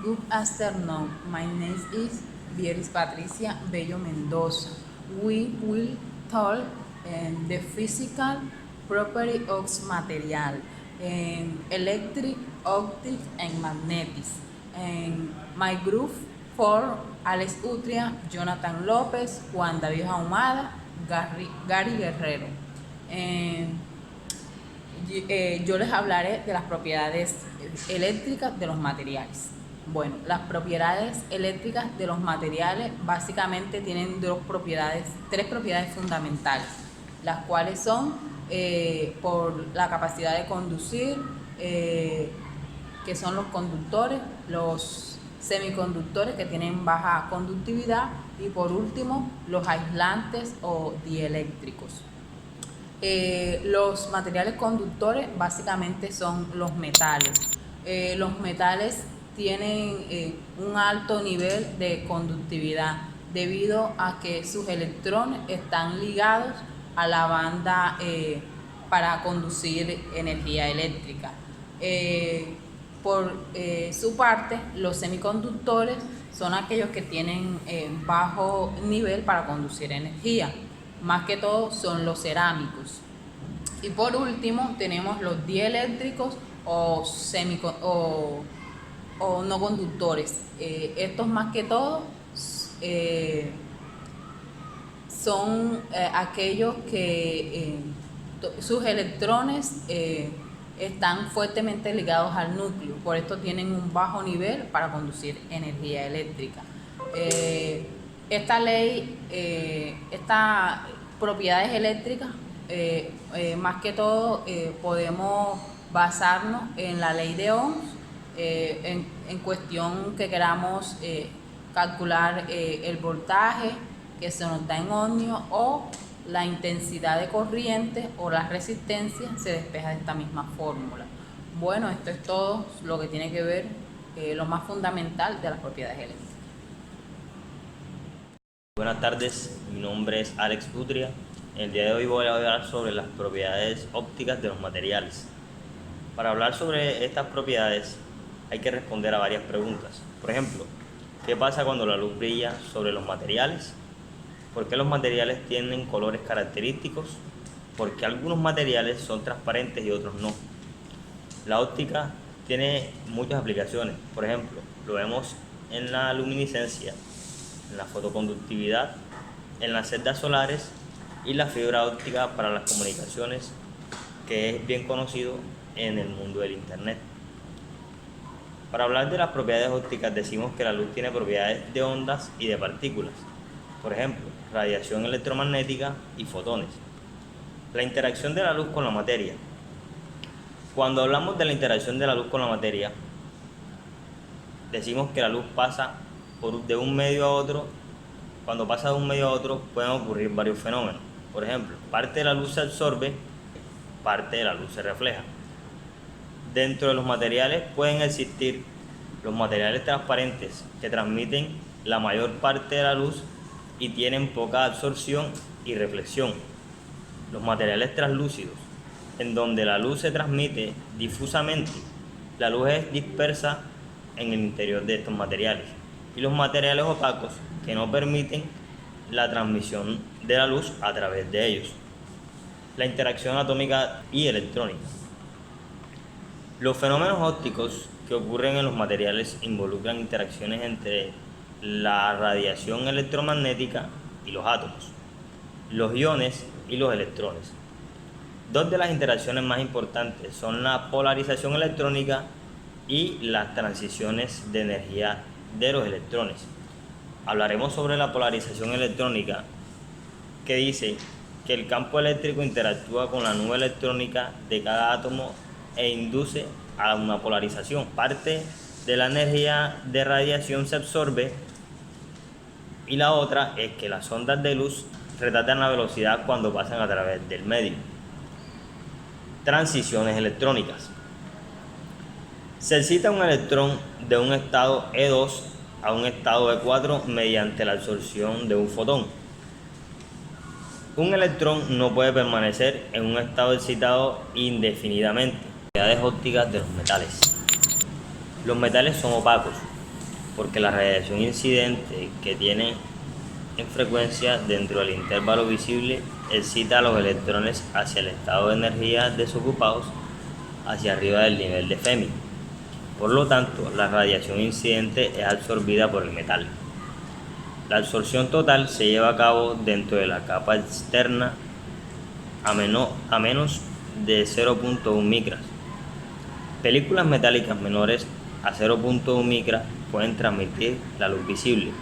Good afternoon. My name is Vieris Patricia Bello Mendoza. We will talk the physical property of material, electric, optic, and magnetics. And my group for Alex Utria, Jonathan López, Juan David Ahumada, Gary Guerrero. Yo les hablaré de las propiedades eléctricas de los materiales. Bueno, las propiedades eléctricas de los materiales básicamente tienen tres propiedades fundamentales, las cuales son por la capacidad de conducir, que son los conductores, los semiconductores que tienen baja conductividad y por último los aislantes o dieléctricos. Los materiales conductores básicamente son los metales. Los metales tienen un alto nivel de conductividad debido a que sus electrones están ligados a la banda para conducir energía eléctrica. Por su parte, los semiconductores son aquellos que tienen bajo nivel para conducir energía. Más que todo son los cerámicos. Y por último tenemos los dieléctricos o no conductores. Estos más que todo son aquellos que sus electrones están fuertemente ligados al núcleo, por esto tienen un bajo nivel para conducir energía eléctrica. Esta ley, estas propiedades eléctricas, más que todo podemos basarnos en la ley de Ohm, en cuestión que queramos calcular el voltaje que se nos da en ohmios o la intensidad de corriente o la resistencia se despeja de esta misma fórmula. Bueno, esto es todo lo que tiene que ver, lo más fundamental de las propiedades eléctricas. Buenas tardes, mi nombre es Alex Utria. El día de hoy voy a hablar sobre las propiedades ópticas de los materiales. Para hablar sobre estas propiedades hay que responder a varias preguntas. Por ejemplo, ¿qué pasa cuando la luz brilla sobre los materiales? ¿Por qué los materiales tienen colores característicos? ¿Por qué algunos materiales son transparentes y otros no? La óptica tiene muchas aplicaciones. Por ejemplo, lo vemos en la luminiscencia, en la fotoconductividad, en las celdas solares y la fibra óptica para las comunicaciones, que es bien conocido en el mundo del internet. Para hablar de las propiedades ópticas decimos que la luz tiene propiedades de ondas y de partículas. Por ejemplo, radiación electromagnética y fotones. La interacción de la luz con la materia. Cuando hablamos de la interacción de la luz con la materia, decimos que la luz pasa de un medio a otro. Cuando pasa de un medio a otro pueden ocurrir varios fenómenos. Por ejemplo, parte de la luz se absorbe, parte de la luz se refleja. Dentro de los materiales pueden existir los materiales transparentes que transmiten la mayor parte de la luz y tienen poca absorción y reflexión. Los materiales translúcidos, en donde la luz se transmite difusamente, la luz es dispersa en el interior de estos materiales. Y los materiales opacos, que no permiten la transmisión de la luz a través de ellos. La interacción atómica y electrónica. Los fenómenos ópticos que ocurren en los materiales involucran interacciones entre la radiación electromagnética y los átomos, los iones y los electrones. Dos de las interacciones más importantes son la polarización electrónica y las transiciones de energía de los electrones. Hablaremos sobre la polarización electrónica, que dice que el campo eléctrico interactúa con la nube electrónica de cada átomo e induce a una polarización. Parte de la energía de radiación se absorbe y la otra es que las ondas de luz retardan la velocidad cuando pasan a través del medio. Transiciones electrónicas. Se excita un electrón de un estado E2 a un estado E4 mediante la absorción de un fotón. Un electrón no puede permanecer en un estado excitado indefinidamente. Propiedades ópticas de los metales. Los metales son opacos, porque la radiación incidente que tiene en frecuencia dentro del intervalo visible excita a los electrones hacia el estado de energía desocupados hacia arriba del nivel de Fermi. Por lo tanto, la radiación incidente es absorbida por el metal. La absorción total se lleva a cabo dentro de la capa externa a menos de 0.1 micras. Películas metálicas menores a 0.1 micras pueden transmitir la luz visible.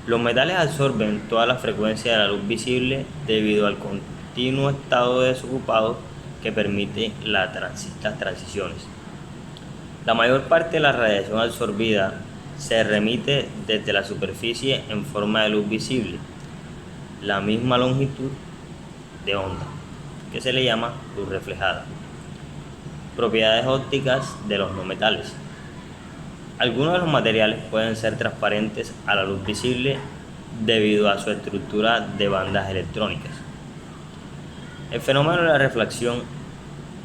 Los metales absorben toda la frecuencia de la luz visible debido al continuo estado desocupado que permite las transiciones. La mayor parte de la radiación absorbida se remite desde la superficie en forma de luz visible, la misma longitud de onda, que se le llama luz reflejada. Propiedades ópticas de los no metales. Algunos de los materiales pueden ser transparentes a la luz visible debido a su estructura de bandas electrónicas. El fenómeno de la reflexión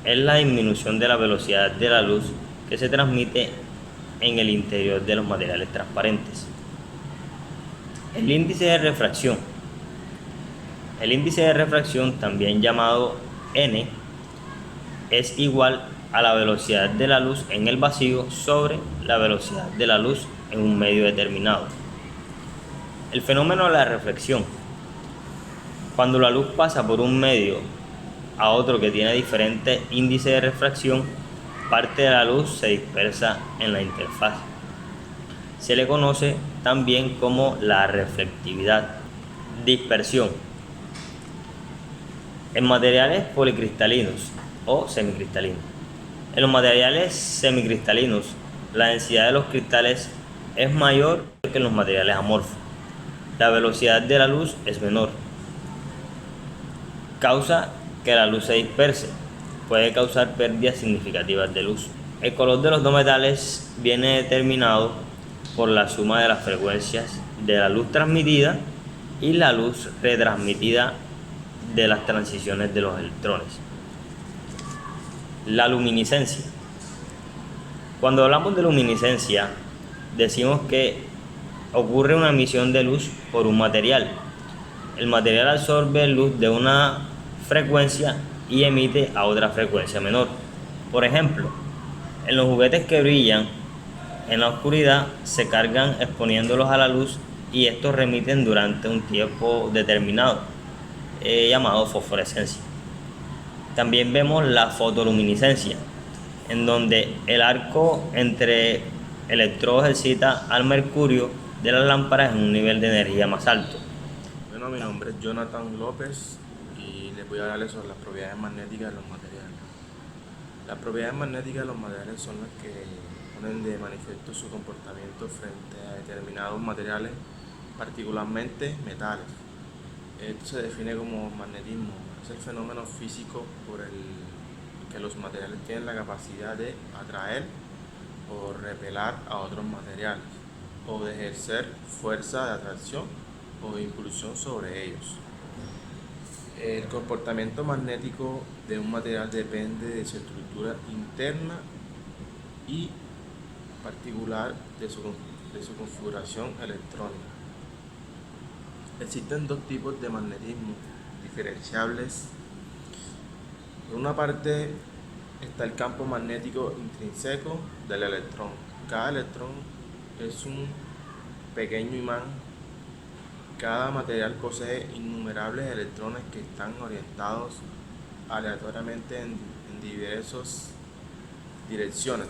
es la disminución de la velocidad de la luz que se transmite en el interior de los materiales transparentes. El índice de refracción. El índice de refracción, también llamado N, es igual a la velocidad de la luz en el vacío sobre la velocidad de la luz en un medio determinado. El fenómeno de la reflexión. Cuando la luz pasa por un medio a otro que tiene diferente índice de refracción, parte de la luz se dispersa en la interfaz. Se le conoce también como la reflectividad. Dispersión. En materiales policristalinos o semicristalinos. En los materiales semicristalinos, la densidad de los cristales es mayor que en los materiales amorfos. La velocidad de la luz es menor. Causa que la luz se disperse. Puede causar pérdidas significativas de luz. El color de los dos metales viene determinado por la suma de las frecuencias de la luz transmitida y la luz retransmitida de las transiciones de los electrones. La luminiscencia. Cuando hablamos de luminiscencia, decimos que ocurre una emisión de luz por un material. El material absorbe luz de una frecuencia y emite a otra frecuencia menor. Por ejemplo, en los juguetes que brillan en la oscuridad se cargan exponiéndolos a la luz y estos remiten durante un tiempo determinado, llamado fosforescencia. También vemos la fotoluminiscencia, en donde el arco entre electrodos excita al mercurio de las lámparas en un nivel de energía más alto. Bueno, mi nombre es Jonathan López y les voy a hablarles sobre las propiedades magnéticas de los materiales. Las propiedades magnéticas de los materiales son las que ponen de manifiesto su comportamiento frente a determinados materiales, particularmente metales. Esto se define como magnetismo. Es el fenómeno físico por el que los materiales tienen la capacidad de atraer o repeler a otros materiales, o de ejercer fuerza de atracción o de impulsión sobre ellos. El comportamiento magnético de un material depende de su estructura interna y particular de su configuración electrónica. Existen dos tipos de magnetismo diferenciables. Por una parte está el campo magnético intrínseco del electrón. Cada electrón es un pequeño imán. Cada material posee innumerables electrones que están orientados aleatoriamente en diversas direcciones.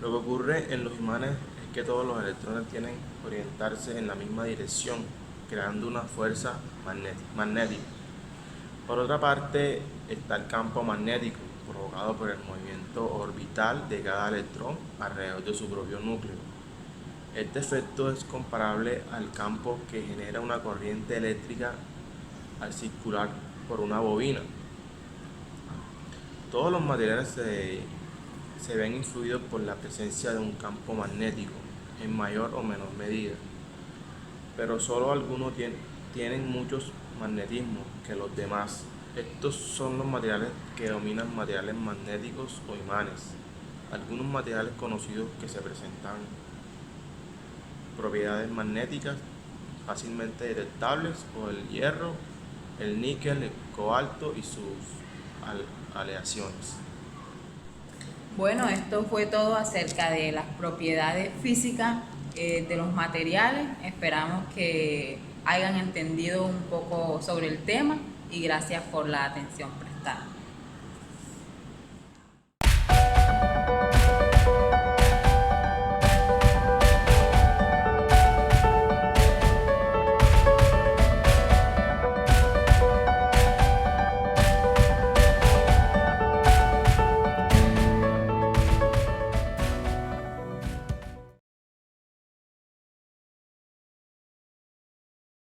Lo que ocurre en los imanes es que todos los electrones tienen que orientarse en la misma dirección, creando una fuerza magnética. Por otra parte está el campo magnético, provocado por el movimiento orbital de cada electrón alrededor de su propio núcleo. Este efecto es comparable al campo que genera una corriente eléctrica al circular por una bobina. Todos los materiales se ven influidos por la presencia de un campo magnético en mayor o menor medida, pero solo algunos tienen muchos magnetismos que los demás. Estos son los materiales que dominan materiales magnéticos o imanes. Algunos materiales conocidos que se presentan propiedades magnéticas fácilmente detectables, o el hierro, el níquel, el cobalto y sus aleaciones. Bueno, esto fue todo acerca de las propiedades físicas de los materiales. Esperamos que hayan entendido un poco sobre el tema y gracias por la atención prestada.